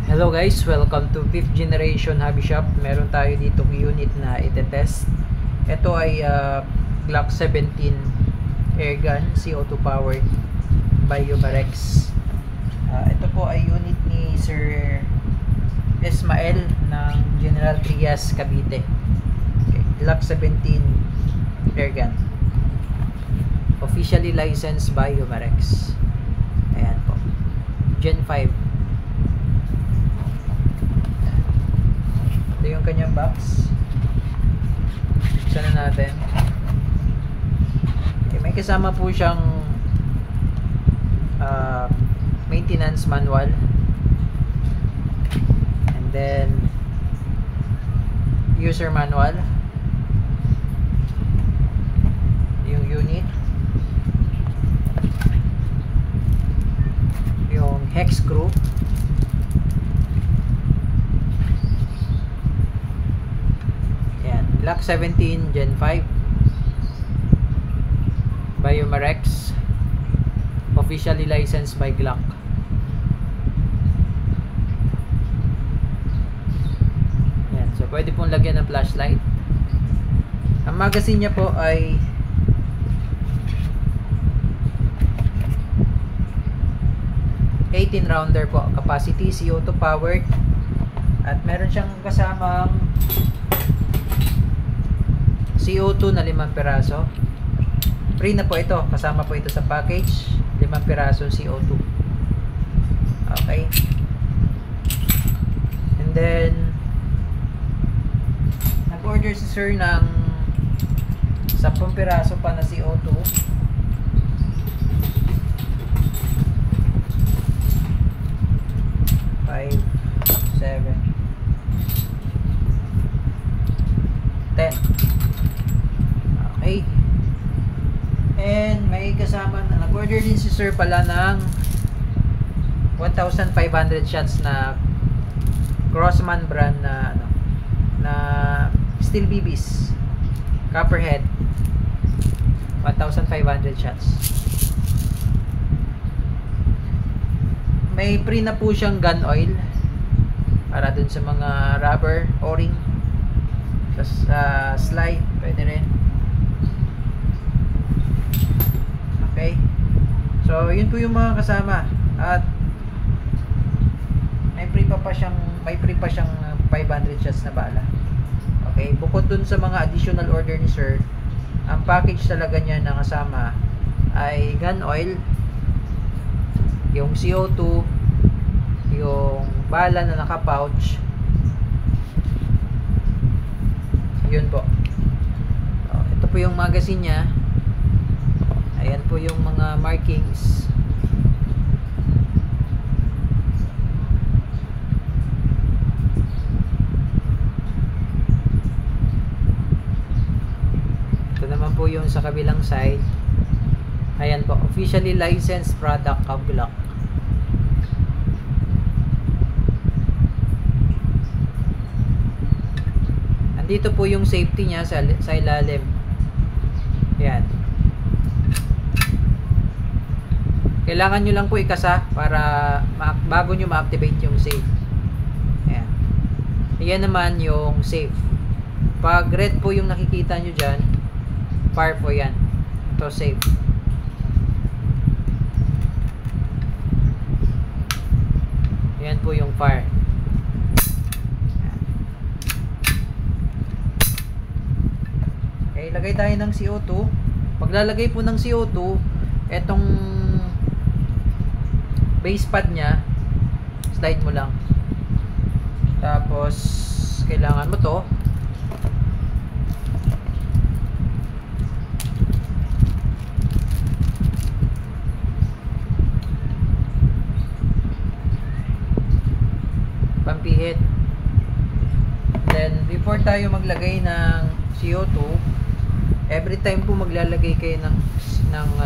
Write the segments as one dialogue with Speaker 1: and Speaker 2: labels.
Speaker 1: Hello guys, welcome to 5th generation hobby shop. Meron tayo dito unit na itetest. Ito ay Glock 17 airgun CO2 powered by Umarex. Ito po ay unit ni Sir Ismael ng General Trias, Cavite. Okay, Glock 17 airgun, officially licensed by Umarex. Ayan po, Gen 5. Ito yung kanyang box. Buksan na natin. Okay, may kasama po siyang maintenance manual, and then user manual, yung unit, yung hex screw, Glock 17 Gen 5 by Umarex, officially licensed by Glock. Yan, so pwede pong lagyan ng flashlight. Ang magazine niya po ay 18 rounder po, capacity, CO2 powered, at meron siyang kasamang CO2 na 5 piraso. Free na po ito, kasama po ito sa package, 5 piraso CO2. Okay, and then nag-order si sir ng 10 piraso pa na CO2. 5, 7, 10. Okay. And may kasama na, nag-order din si sir pala ng 1,500 shots na Crossman brand na na steel BBs, copperhead, 1,500 shots. May free na po siyang gun oil para dun sa mga rubber o-ring, sa slide pwede rin. Okay, so yun po yung mga kasama, at may free pa siyang 500 shots na bala. Okay, bukod dun sa mga additional order ni sir, ang package talaga niya na kasama ay gun oil, yung CO2, yung bala na naka-pouch, yun po. Ito po yung magazine niya. Ayan po yung mga markings. Ito naman po yung sa kabilang side. Ayan po, officially licensed product of Glock. Andito po yung safety niya sa ilalim. Ayan. Kailangan nyo lang po ikasa para bago nyo ma-activate yung safe. Ayan. Ayan naman yung safe. Pag red po yung nakikita nyo dyan, fire po yan. Ito safe. Ayan po yung fire. Okay, lagay tayo ng CO2. Paglalagay po ng CO2, etong base pad nya, slide mo lang, tapos kailangan mo to pampihit. Then before tayo maglagay ng CO2, every time po maglalagay kayo ng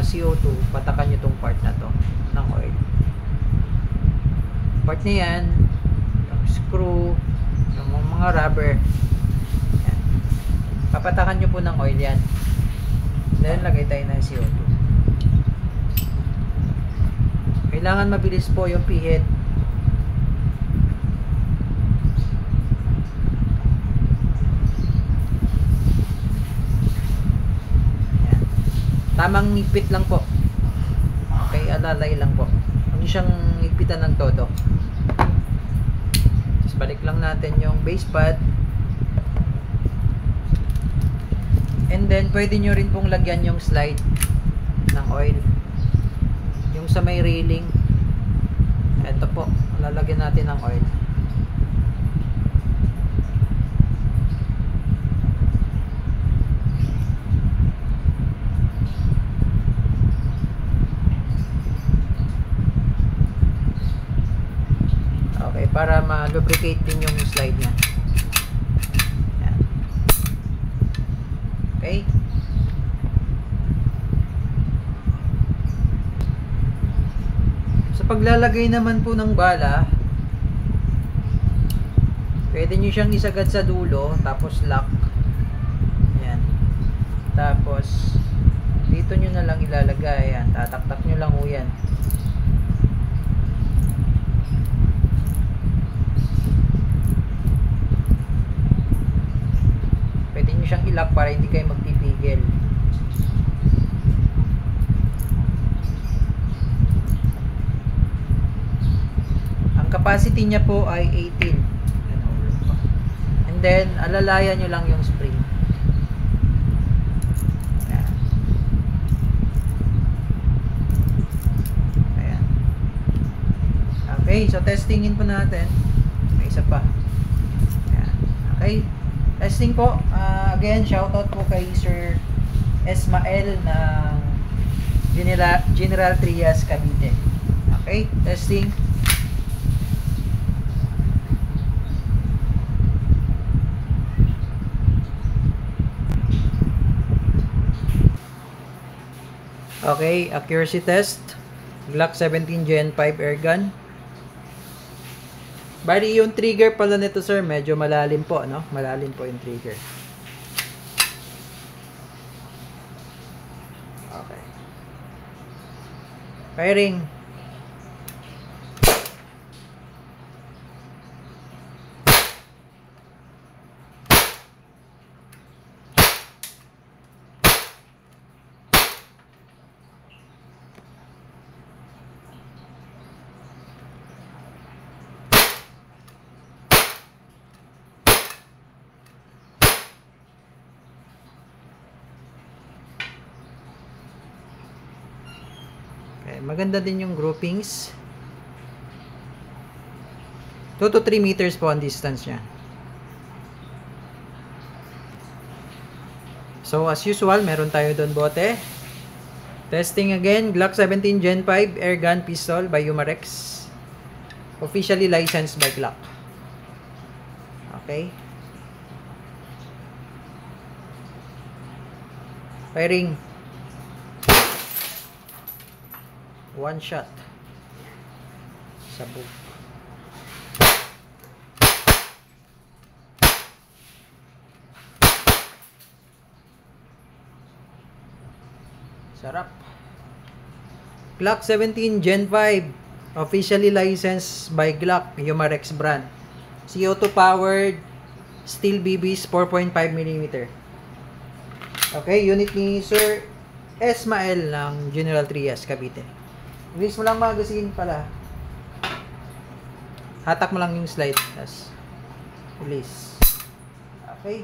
Speaker 1: CO2, patakan nyo tong part na to ng oil. Part na yan, yung screw, yung mga rubber, yan. Papatakan nyo po ng oil yan. Then lagay tayo ng CO2. Kailangan mabilis po yung pihit. Tamang higpit lang po. Okay, alalay lang po. Huwag niyo siyang higpitan ng todo. Just balik lang natin yung base pad. And then, pwede nyo rin pong lagyan yung slide ng oil. Yung sa may railing. Ito po, lalagyan natin ng oil. Okay, para ma-lubricate din yung slide niya. Yan. Okay. Sa paglalagay naman po ng bala, pwede nyo siyang isagad sa dulo, tapos lock. Yan. Tapos, dito nyo na lang ilalagay. Yan. Tataktak nyo lang po yan. Pwede nyo siyang ilock para hindi kayo magpipigil. Ang capacity niya po ay 18. And then, alalayan nyo lang yung spring. Ayan. Ayan. Okay, so testingin po natin. May isa pa. Ayan. Okay. Testing po. Again, shoutout po kay Sir Esmael ng General Trias, Cavite. Okay, testing. Okay, accuracy test. Glock 17 Gen 5 airgun. Bali, yung trigger pala nito, sir, medyo malalim po, no? Malalim po yung trigger. Okay. Firing. Maganda din yung groupings. 2 to 3 meters po ang distance niya. So as usual, meron tayo doon bote. Testing again, Glock 17 Gen 5 airgun pistol by Umarex. Officially licensed by Glock. Okay. Firing. One shot. Sabog. Sarap. Glock 17 Gen 5 officially licensed by Glock, Umarex brand. CO2 powered steel BBs 4.5mm. Okay, unit ni Sir Esmael ng General Trias, Cavite. Release mo lang magazine pala. Hatak mo lang yung slide. Yes. Release. Okay.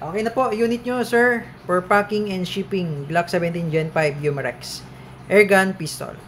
Speaker 1: Okay na po. Unit nyo, sir. For packing and shipping. Glock 17 Gen 5 Umarex. Airgun pistol.